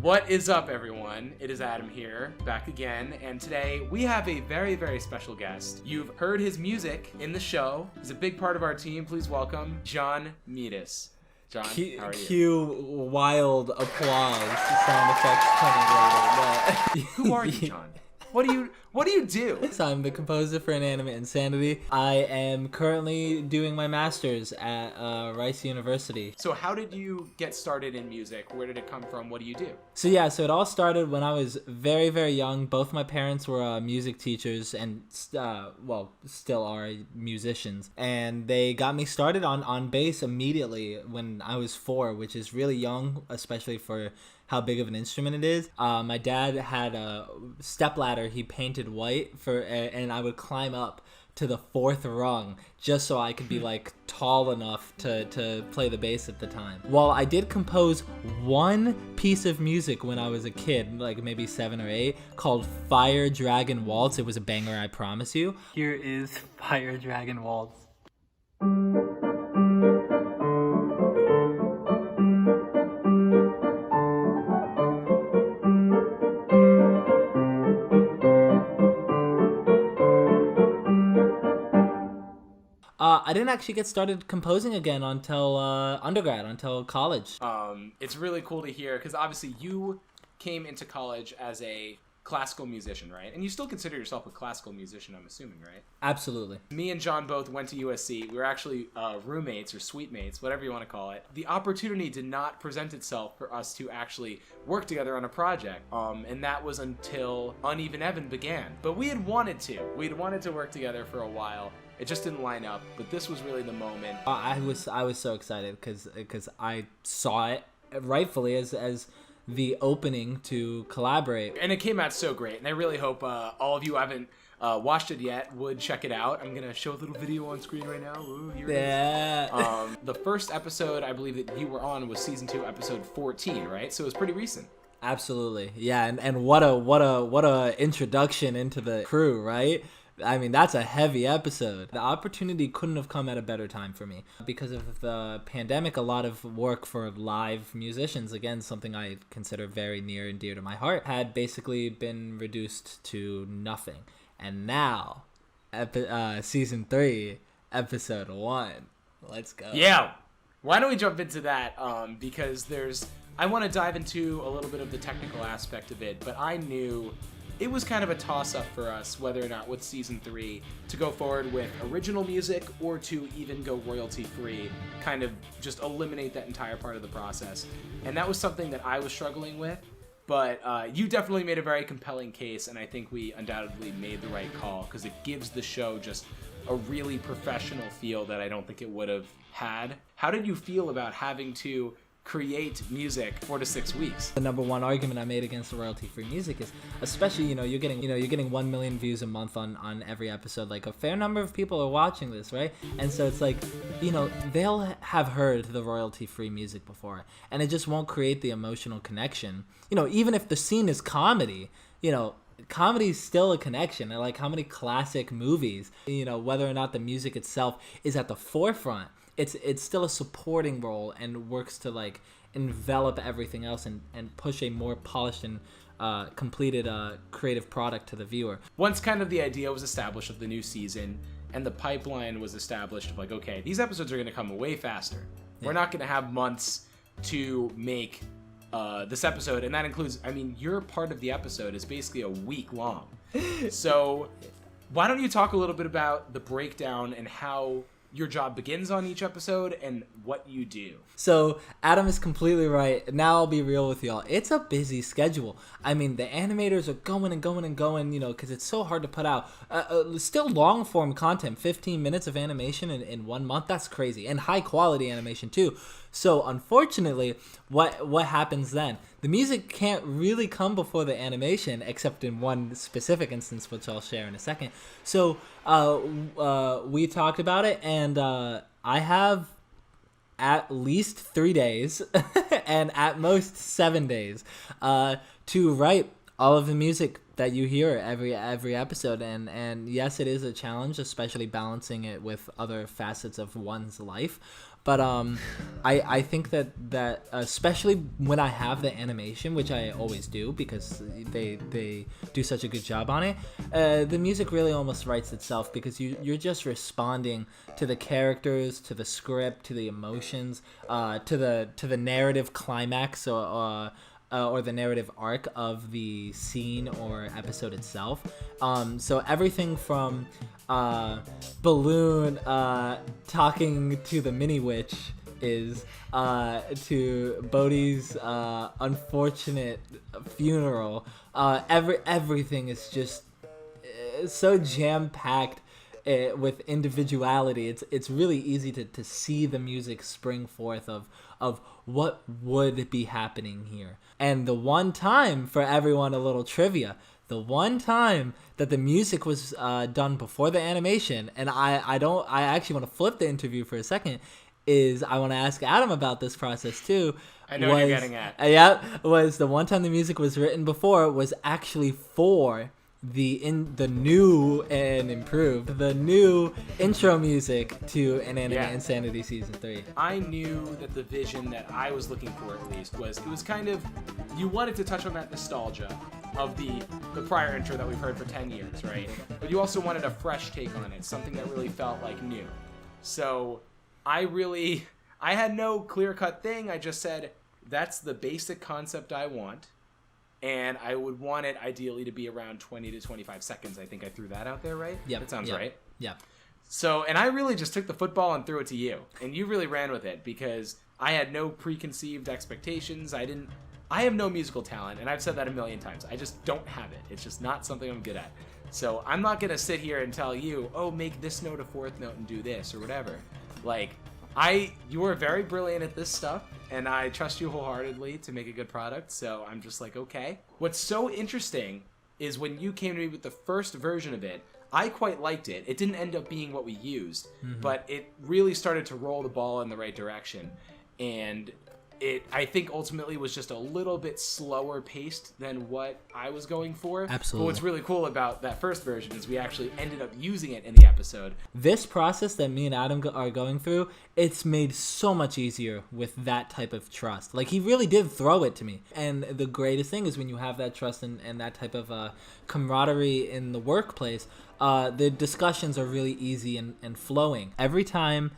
What is up, everyone? It is Adam here, back again, and today we have a very, very special guest. You've heard his music in the show. He's a big part of our team. Please welcome John Meadis. John, how are you? Cue wild applause sound effects coming later. Who are you, John? What do you do? So I'm the composer for Inanimate Insanity. I am currently doing my master's at Rice University. So how did you get started in music? Where did it come from? What do you do? So it all started when I was very, very young. Both my parents were music teachers and, still are musicians. And they got me started on bass immediately when I was 4, which is really young, especially for how big of an instrument it is. My dad had a stepladder he painted white and I would climb up to the 4th rung just so I could be like tall enough to play the bass at the time. Well, I did compose one piece of music when I was a kid, like maybe 7 or 8, called Fire Dragon Waltz. It was a banger, I promise you. Here is Fire Dragon Waltz. I didn't actually get started composing again until undergrad, until college. It's really cool to hear because obviously you came into college as a classical musician, right? And you still consider yourself a classical musician, I'm assuming, right? Absolutely. Me and John both went to USC. We were actually roommates or suite mates, whatever you want to call it. The opportunity did not present itself for us to actually work together on a project. And that was until Uneven Evan began. But we had wanted to. We'd wanted to work together for a while. It just didn't line up, but this was really the moment. I was so excited because I saw it rightfully as the opening to collaborate. And it came out so great, and I really hope all of you who haven't watched it yet would check it out. I'm going to show a little video on screen right now. Ooh, here it is. The first episode I believe that you were on was season 2, episode 14, right? So it was pretty recent. Absolutely. Yeah, and what a introduction into the crew, right? I mean, that's a heavy episode. The opportunity couldn't have come at a better time for me. Because of the pandemic, a lot of work for live musicians, again, something I consider very near and dear to my heart, had basically been reduced to nothing. And now, season 3, episode 1. Let's go. Yeah. Why don't we jump into that? Because I want to dive into a little bit of the technical aspect of it, but I knew it was kind of a toss-up for us whether or not with season 3 to go forward with original music or to even go royalty-free, kind of just eliminate that entire part of the process. And that was something that I was struggling with, but you definitely made a very compelling case, and I think we undoubtedly made the right call because it gives the show just a really professional feel that I don't think it would have had. How did you feel about having to create music 4 to 6 weeks? The number one argument I made against the royalty-free music is, especially, you're getting 1 million views a month on every episode. Like, a fair number of people are watching this, right? And so it's like, they'll have heard the royalty-free music before, and it just won't create the emotional connection. Even if the scene is comedy, comedy is still a connection. And like, how many classic movies, whether or not the music itself is at the forefront, it's still a supporting role and works to like envelop everything else and push a more polished and completed creative product to the viewer. Once kind of the idea was established of the new season and the pipeline was established of like, okay, these episodes are going to come way faster. Yeah. We're not going to have months to make this episode, and that includes, your part of the episode is basically a week long. So why don't you talk a little bit about the breakdown and how your job begins on each episode and what you do? So Adam is completely right. Now I'll be real with y'all. It's a busy schedule. The animators are going and going and going, because it's so hard to put out still long form content. 15 minutes of animation in 1 month. That's crazy. And high quality animation too. So unfortunately, what happens then? The music can't really come before the animation, except in one specific instance, which I'll share in a second. So we talked about it, and I have at least 3 days and at most 7 days to write all of the music that you hear every episode. And yes, it is a challenge, especially balancing it with other facets of one's life. But I think that especially when I have the animation, which I always do because they do such a good job on it, the music really almost writes itself because you're just responding to the characters, to the script, to the emotions, to the narrative climax or the narrative arc of the scene or episode itself. So everything from Balloon talking to the mini witch is to Bodhi's unfortunate funeral. Everything is just so jam-packed with individuality. It's really easy to see the music spring forth of what would be happening here. And the one time, for everyone, a little trivia, the one time that the music was done before the animation, and I actually want to flip the interview for a second, is I want to ask Adam about this process too. I know what you're getting at. Yeah, was the one time the music was written before was actually for the new and improved intro music to Inanimate Insanity Season 3. I knew that the vision that I was looking for, at least, was it was kind of, you wanted to touch on that nostalgia of the prior intro that we've heard for 10 years, right? But you also wanted a fresh take on it, something that really felt like new. So I had no clear-cut thing. I just said, that's the basic concept I want. And I would want it ideally to be around 20 to 25 seconds. I think I threw that out there, right? Yeah. That sounds right. Yeah. So, and I really just took the football and threw it to you. And you really ran with it because I had no preconceived expectations. I have no musical talent, and I've said that a million times. I just don't have it. It's just not something I'm good at. So I'm not going to sit here and tell you, oh, make this note a fourth note and do this or whatever. Like, you are very brilliant at this stuff, and I trust you wholeheartedly to make a good product, so I'm just like, okay. What's so interesting is when you came to me with the first version of it, I quite liked it. It didn't end up being what we used, but it really started to roll the ball in the right direction, and it, I think, ultimately was just a little bit slower paced than what I was going for. Absolutely. But what's really cool about that first version is we actually ended up using it in the episode. This process that me and Adam are going through, it's made so much easier with that type of trust. Like, he really did throw it to me. And the greatest thing is when you have that trust and that type of camaraderie in the workplace, the discussions are really easy and flowing. Every time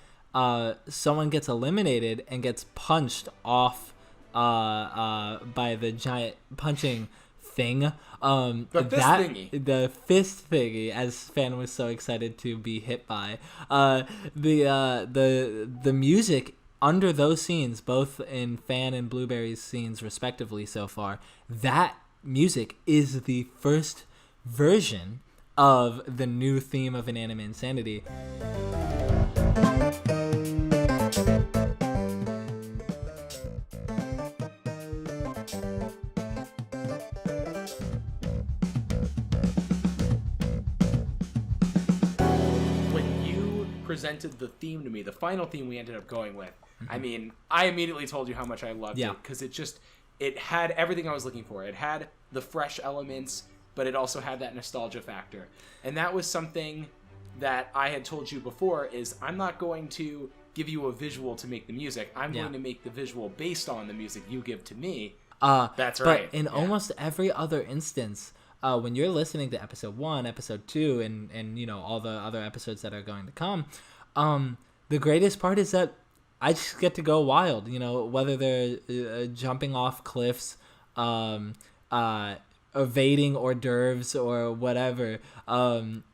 someone gets eliminated and gets punched off by the giant punching thing, the fist thingy, as Fan was so excited to be hit by, the music under those scenes, both in Fan and Blueberry's scenes respectively so far, that music is the first version of the new theme of Inanimate Insanity. Presented the theme to me, the final theme we ended up going with. I mean, I immediately told you how much I loved it because it had everything I was looking for. It had the fresh elements, but it also had that nostalgia factor. And that was something that I had told you before is I'm not going to give you a visual to make the music. I'm going to make the visual based on the music you give to me. That's right. But in almost every other instance, when you're listening to episode 1, episode 2, and you know all the other episodes that are going to come, the greatest part is that I just get to go wild. You know, whether they're jumping off cliffs, evading hors d'oeuvres or whatever,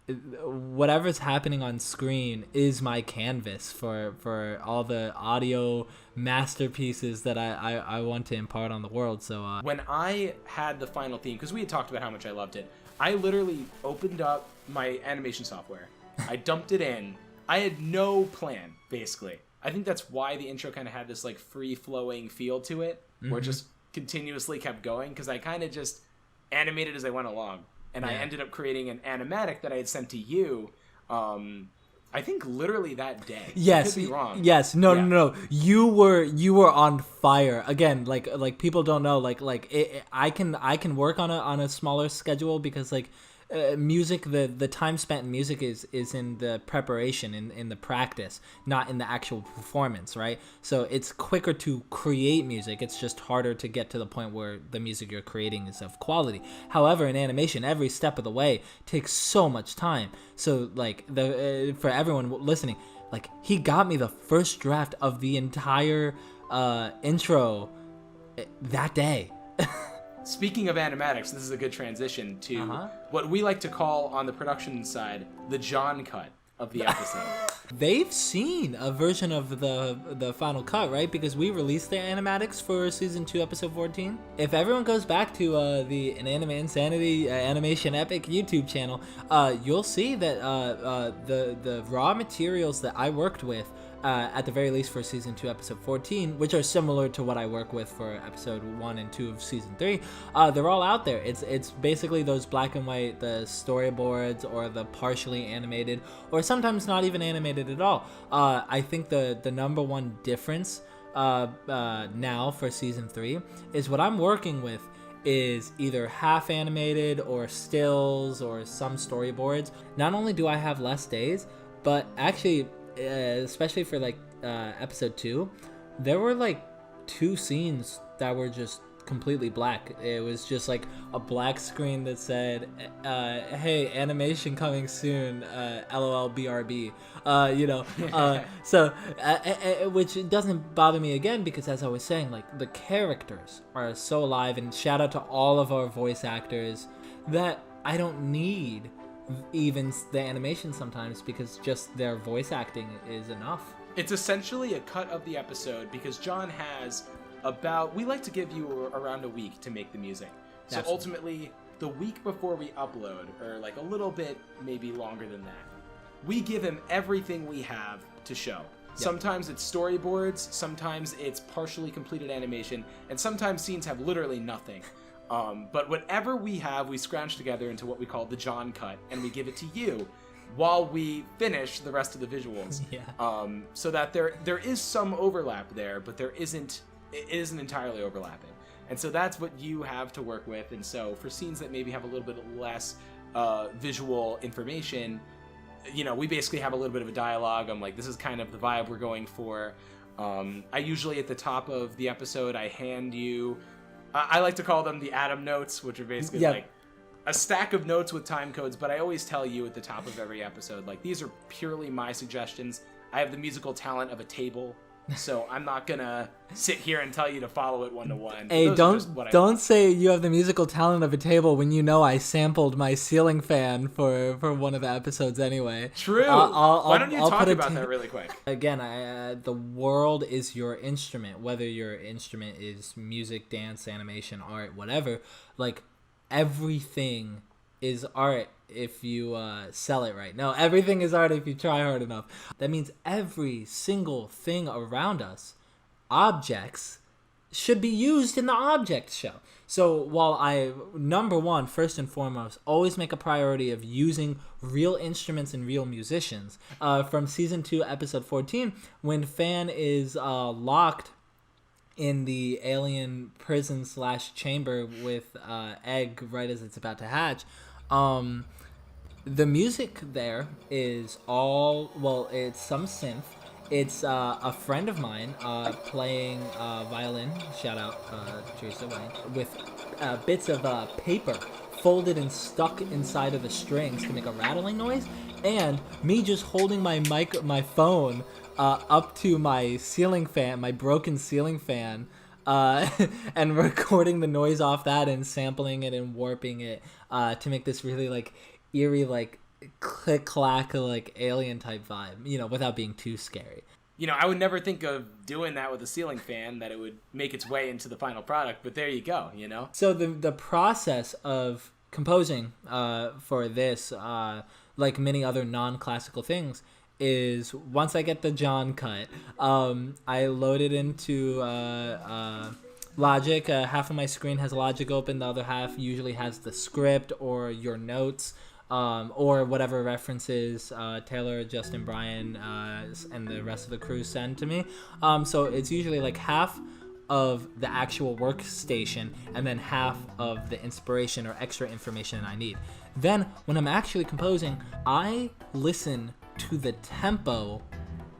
whatever's happening on screen is my canvas for all the audio masterpieces that I want to impart on the world. So when I had the final theme, because we had talked about how much I loved it, I literally opened up my animation software. I dumped it in. I had no plan, basically. I think that's why the intro kind of had this like free-flowing feel to it, where it just continuously kept going, because I kind of just animated as I went along. And I ended up creating an animatic that I had sent to you, I think literally that day. Yes. I could be wrong. Yes. No. You were on fire. Again, like people don't know, I can work on a smaller schedule because music, the time spent in music is in the preparation, in the practice, not in the actual performance, right? So it's quicker to create music. It's just harder to get to the point where the music you're creating is of quality. However, in animation, every step of the way takes so much time. So like for everyone listening, like he got me the first draft of the entire intro that day. Speaking of animatics, this is a good transition to what we like to call on the production side the John cut of the episode. They've seen a version of the final cut, right? Because we released the animatics for season 2, episode 14. If everyone goes back to the Inanimate Insanity Animation Epic YouTube channel, you'll see that the raw materials that I worked with at the very least for season 2, episode 14, which are similar to what I work with for episode 1 and 2 of season 3, they're all out there. It's basically those black and white, the storyboards, or the partially animated, or sometimes not even animated at all. I think the number one difference now for season 3 is what I'm working with is either half animated or stills or some storyboards. Not only do I have less days, but actually especially for like episode 2, there were like 2 scenes that were just completely black. It was just like a black screen that said hey, animation coming soon, LOL BRB, so which doesn't bother me again, because as I was saying, like the characters are so alive, and shout out to all of our voice actors, that I don't need even the animation sometimes, because just their voice acting is enough. It's essentially a cut of the episode, because John has we like to give you around a week to make the music. So Absolutely. Ultimately, the week before we upload, or like a little bit, maybe longer than that, we give him everything we have to show. Yep. Sometimes it's storyboards, sometimes it's partially completed animation, and sometimes scenes have literally nothing. But whatever we have, we scrounge together into what we call the John cut, and we give it to you while we finish the rest of the visuals. Yeah. So that there is some overlap there, but it isn't entirely overlapping. And so that's what you have to work with. And so for scenes that maybe have a little bit less visual information, we basically have a little bit of a dialogue. I'm like, this is kind of the vibe we're going for. I usually at the top of the episode, I hand you, I like to call them the Adam notes, which are basically like a stack of notes with time codes, but I always tell you at the top of every episode, like, these are purely my suggestions. I have the musical talent of a table, so I'm not gonna sit here and tell you to follow it one-to-one. Hey, don't say you have the musical talent of a table when you know I sampled my ceiling fan for one of the episodes anyway. True. Why don't you talk about that really quick? Again, the world is your instrument, whether your instrument is music, dance, animation, art, whatever. Like, everything is art if you sell it right. No, everything is art if you try hard enough. That means every single thing around us, objects, should be used in the object show. So while I, number one, first and foremost, always make a priority of using real instruments and real musicians, from season 2, episode 14, when Fan is locked in the alien prison / chamber with Egg right as it's about to hatch, the music there is it's some synth. It's a friend of mine playing violin, shout out Teresa Wayne, with bits of paper folded and stuck inside of the strings to make a rattling noise, and me just holding my phone up to my ceiling fan, my broken ceiling fan, and recording the noise off that and sampling it and warping it to make this really like eerie, like click clack, like alien type vibe, without being too scary. I would never think of doing that with a ceiling fan, that it would make its way into the final product, but there you go, So the process of composing for this, like many other non-classical things, is once I get the John cut, I load it into Logic. Half of my screen has Logic open, the other half usually has the script or your notes, or whatever references Taylor, Justin, Brian, and the rest of the crew send to me. So it's usually like half of the actual workstation and then half of the inspiration or extra information I need. Then when I'm actually composing, I listen to the tempo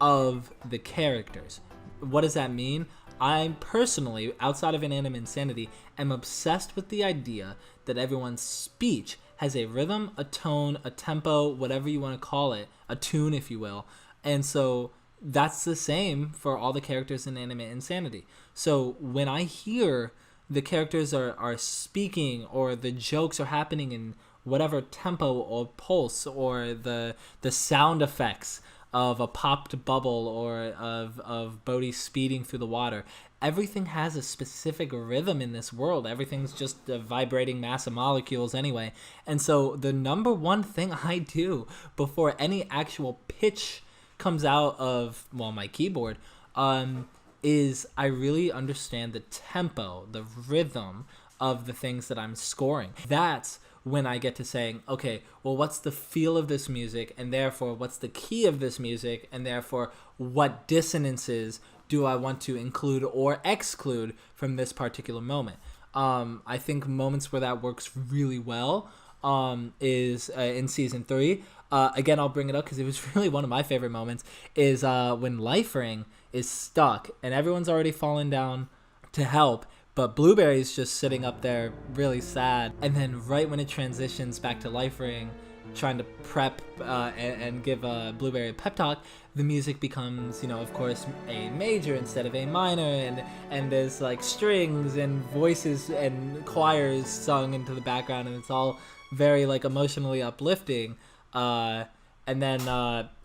of the characters. What does that mean? I personally, outside of Inanimate Insanity, am obsessed with the idea that everyone's speech has a rhythm, a tone, a tempo, whatever you want to call it, a tune, if you will. And so that's the same for all the characters in Inanimate Insanity. So when I hear the characters are speaking or the jokes are happening in whatever tempo or pulse or the sound effects of a popped bubble or of Bodhi speeding through the water, everything has a specific rhythm in this world. Everything's just a vibrating mass of molecules anyway. And so the number one thing I do before any actual pitch comes out of, well, my keyboard, is I really understand the tempo, the rhythm of the things that I'm scoring. That's when I get to saying, okay, well, what's the feel of this music, and therefore what's the key of this music, and therefore what dissonances do I want to include or exclude from this particular moment. I think moments where that works really well is in season 3. Again, I'll bring it up because it was really one of my favorite moments, is when Life Ring is stuck and everyone's already fallen down to help, but Blueberry's just sitting up there really sad. And then right when it transitions back to Life Ring, trying to prep and give Blueberry a pep talk, the music becomes, of course, A major instead of A minor, and there's like strings and voices and choirs sung into the background, and it's all very like emotionally uplifting. And then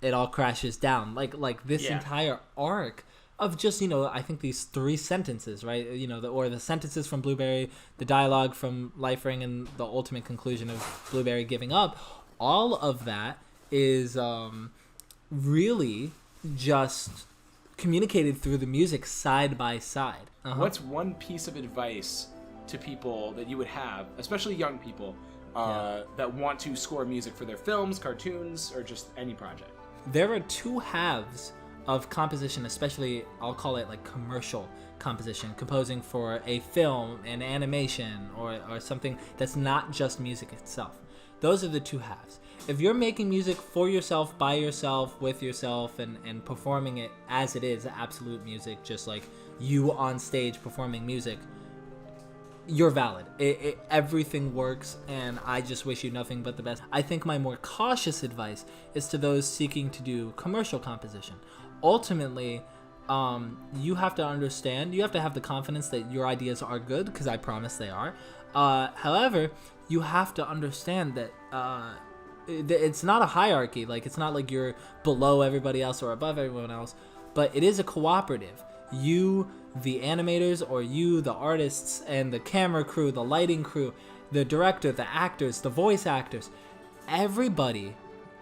it all crashes down. Like this entire arc of just, I think these 3 sentences, right? Or the sentences from Blueberry, the dialogue from Life Ring, and the ultimate conclusion of Blueberry giving up. All of that is really just communicated through the music side by side. What's one piece of advice to people that you would have, especially young people, that want to score music for their films, cartoons, or just any project? There are 2 halves of composition, especially I'll call it like commercial composition, composing for a film, an animation, or something that's not just music itself. Those are the 2 halves. If you're making music for yourself, by yourself, with yourself, and performing it as it is, absolute music, just like you on stage performing music, you're valid. Everything works, and I just wish you nothing but the best. I think my more cautious advice is to those seeking to do commercial composition. Ultimately, you have to understand, you have to have the confidence that your ideas are good, because I promise they are. However, you have to understand that it's not a hierarchy. Like, it's not like you're below everybody else or above everyone else, but it is a cooperative. You, the animators, or you, the artists, and the camera crew, the lighting crew, the director, the actors, the voice actors, everybody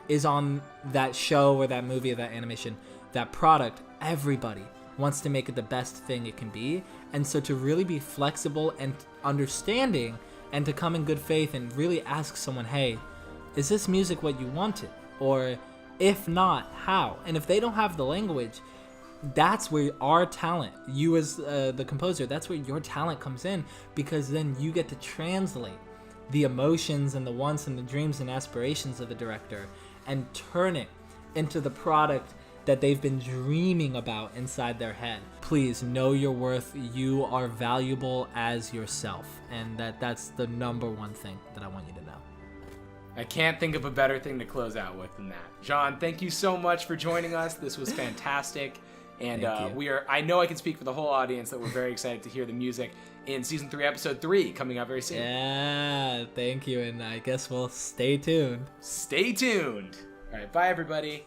is on that show or that movie or that animation, that product. Everybody wants to make it the best thing it can be. And so to really be flexible and understanding, and to come in good faith and really ask someone, hey, is this music what you wanted? Or if not, how? And if they don't have the language, that's where our talent, you as the composer, that's where your talent comes in, because then you get to translate the emotions and the wants and the dreams and aspirations of the director and turn it into the product that they've been dreaming about inside their head. Please know your worth. You are valuable as yourself, and that's the number one thing that I want you to know. I can't think of a better thing to close out with than that. John, thank you so much for joining us. This was fantastic. And I know I can speak for the whole audience that we're very excited to hear the music in season 3, episode 3, coming out very soon. Yeah, thank you. And I guess we'll stay tuned. Stay tuned. All right, bye everybody.